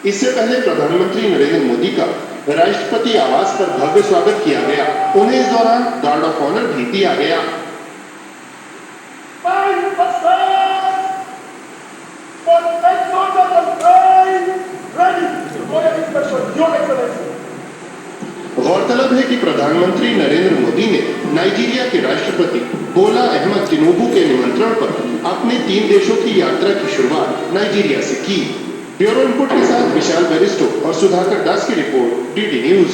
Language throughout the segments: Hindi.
इससे पहले प्रधानमंत्री नरेंद्र मोदी का राष्ट्रपति आवास पर भव्य स्वागत किया गया। उन्हें इस दौरान गार्ड ऑफ ऑनर भी दिया गया। गौरतलब है कि प्रधानमंत्री नरेंद्र मोदी ने नाइजीरिया के राष्ट्रपति बोला अहमद तिनुबू के निमंत्रण पर अपने 3 देशों की यात्रा की शुरुआत नाइजीरिया से की। ब्यूरो इनपुट के साथ विशाल बेरिस्टो और सुधाकर दास की रिपोर्ट, डीडी न्यूज।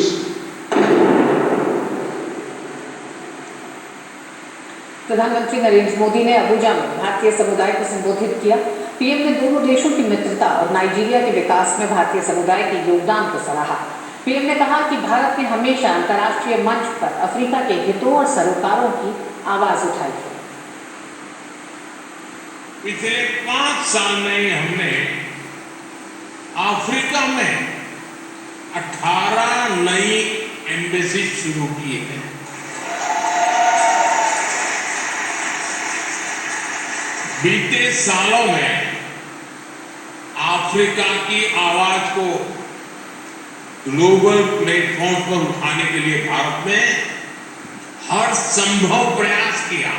प्रधानमंत्री नरेंद्र मोदी ने अबुजा में भारतीय समुदाय को संबोधित किया। पीएम ने दोनों देशों की मित्रता और नाइजीरिया के विकास में भारतीय समुदाय के योगदान को सराहा। पीएम ने कहा कि भारत ने हमेशा अंतर्राष्ट्रीय मंच पर अफ्रीका के हितों और सरोकारों की आवाज उठाई है। पिछले 5 साल में हमने अफ्रीका में 18 नई एम्बेसी शुरू की है। बीते सालों में अफ्रीका की आवाज को ग्लोबल प्लेटफॉर्म पर उठाने के लिए भारत ने हर संभव प्रयास किया।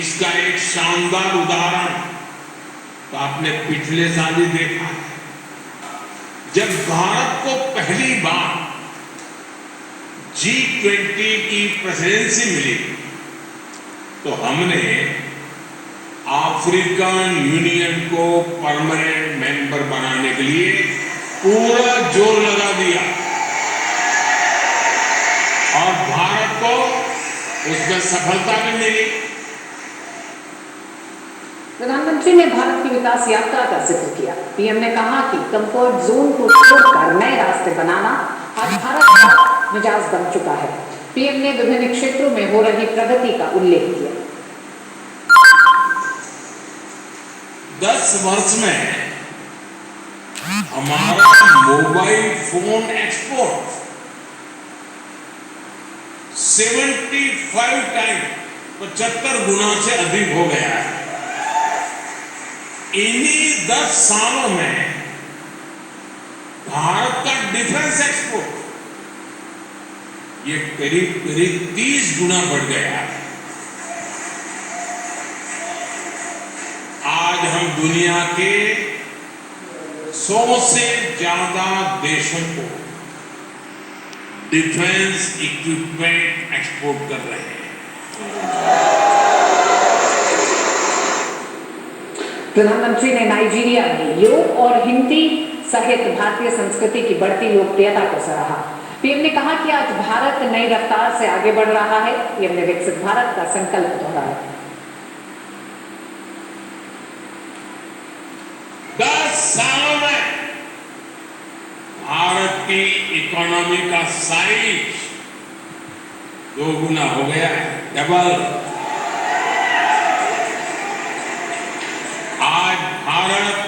इसका एक शानदार उदाहरण तो आपने पिछले साल ही देखा है, जब भारत को पहली बार G20 की प्रेसिडेंसी मिली तो हमने अफ्रीकन यूनियन को परमानेंट मेंबर बनाने के लिए पूरा जोर लगा दिया और भारत को उसमें सफलता भी मिली। प्रधानमंत्री ने भारत की विकास यात्रा का जिक्र किया। पीएम ने कहा कि कंफर्ट जोन को छोड़कर नए रास्ते बनाना आज भारत का मिजाज बन चुका है। पीएम ने विभिन्न क्षेत्रों में हो रही प्रगति का उल्लेख किया। 10 वर्ष में हमारा मोबाइल फोन एक्सपोर्ट 75 टाइम 75 गुना से अधिक हो गया है। इन्हीं 10 सालों में भारत का डिफेंस एक्सपोर्ट ये करीब 30 गुना बढ़ गया है। आज हम दुनिया के 100 से ज्यादा देशों को डिफेंस इक्विपमेंट एक्सपोर्ट कर रहे हैं। प्रधानमंत्री ने नाइजीरिया में योग और हिंदी सहित भारतीय संस्कृति की बढ़ती लोकप्रियता को सराहा। पीएम ने कहा कि आज भारत नई रफ्तार से आगे बढ़ रहा है। पीएम ने विकसित भारत का संकल्प दोहराया। 10 सालों में भारत की इकोनॉमी का साइज 2 गुना हो गया है, डबल। आज भारत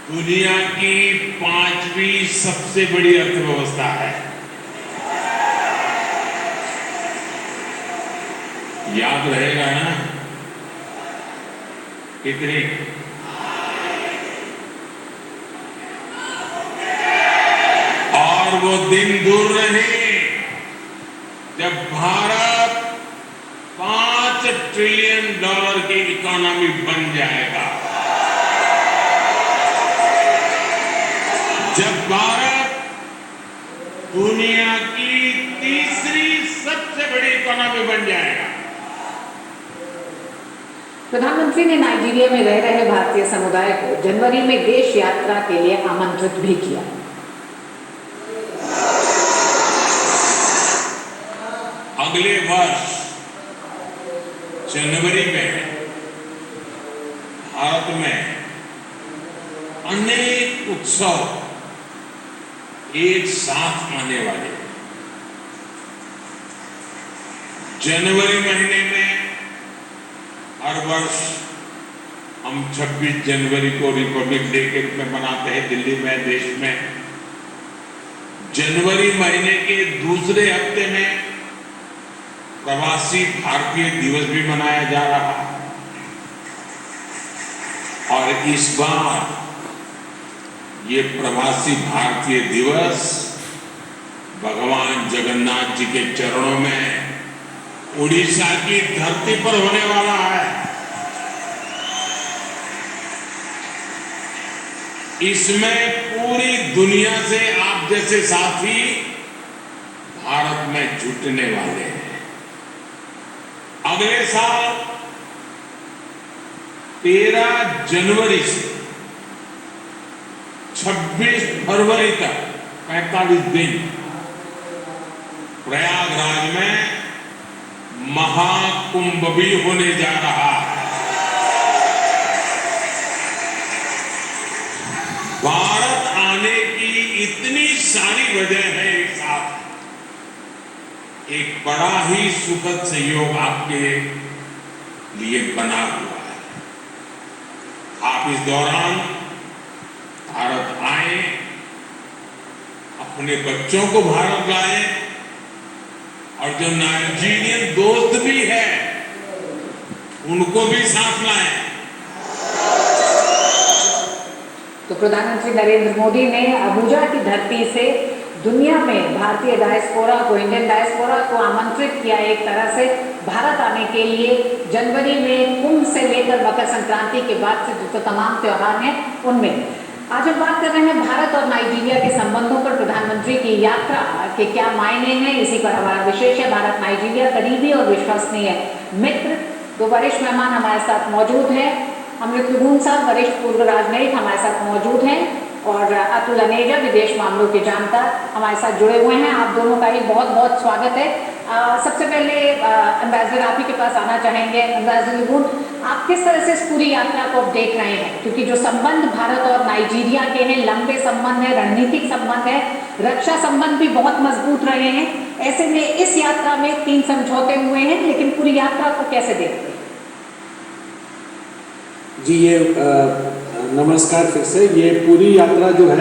दुनिया की 5वीं सबसे बड़ी अर्थव्यवस्था है। याद रहेगा ना कितनी? और वो दिन दूर नहीं जब भारत $5 ट्रिलियन की इकोनॉमी बन जाएगा, जब भारत दुनिया की तीसरी सबसे बड़ी इकोनॉमी बन जाएगा। प्रधानमंत्री ने नाइजीरिया में रह रहे भारतीय समुदाय को जनवरी में देश यात्रा के लिए आमंत्रित भी किया। अगले वर्ष जनवरी में भारत में अनेक उत्सव एक साथ आने वाले। जनवरी महीने में हर वर्ष हम 26 जनवरी को रिपब्लिक डे के रूप में मनाते हैं दिल्ली में, देश में। जनवरी महीने के दूसरे हफ्ते में प्रवासी भारतीय दिवस भी मनाया जा रहा है। और इस बार ये प्रवासी भारतीय दिवस भगवान जगन्नाथ जी के चरणों में उड़ीसा की धरती पर होने वाला है। इसमें पूरी दुनिया से आप जैसे साथी भारत में जुटने वाले हैं। अगले साल 13 जनवरी से 26 फरवरी तक 45 दिन प्रयागराज में महाकुंभ भी होने जा रहा है। भारत आने की इतनी सारी वजह है, एक साथ एक बड़ा ही सुखद संयोग आपके लिए बना हुआ है। आप इस दौरान भारत आए, अपने बच्चों को भारत लाए और जो नाइजीरियन दोस्त भी है उनको भी साथ लाए। तो प्रधानमंत्री नरेंद्र मोदी ने अबुजा की धरती से दुनिया में भारतीय डायस्पोरा को, इंडियन डायस्पोरा को आमंत्रित किया एक तरह से भारत आने के लिए। जनवरी में कुंभ से लेकर मकर संक्रांति के बाद से जो तमाम त्योहार हैं उनमें आज हम बात कर रहे हैं भारत और नाइजीरिया के संबंधों पर। प्रधानमंत्री की यात्रा के क्या मायने हैं, इसी पर हमारा विशेष है। भारत नाइजीरिया करीबी और विश्वसनीय मित्र। दो वरिष्ठ मेहमान हमारे साथ मौजूद हैं। अमृत लुगुन साहब, वरिष्ठ पूर्व राजनयिक, हमारे साथ मौजूद हैं और अतुल अनेजा, विदेश मामलों के जानकार, हमारे साथ जुड़े हुए हैं। आप दोनों का ही बहुत बहुत स्वागत है। सबसे पहले एम्बेसडर आप ही के पास आना चाहेंगे। एम्बेसडर लुगुन, आप किस तरह से इस पूरी यात्रा को आप देख रहे हैं, क्योंकि जो संबंध भारत और नाइजीरिया के हैं, लंबे संबंध है, रणनीतिक संबंध है, रक्षा संबंध भी बहुत मजबूत रहे हैं। ऐसे में इस यात्रा में 3 समझौते हुए हैं, लेकिन पूरी यात्रा को कैसे देखते हैं? जी, ये नमस्कार फिर से। ये पूरी यात्रा जो है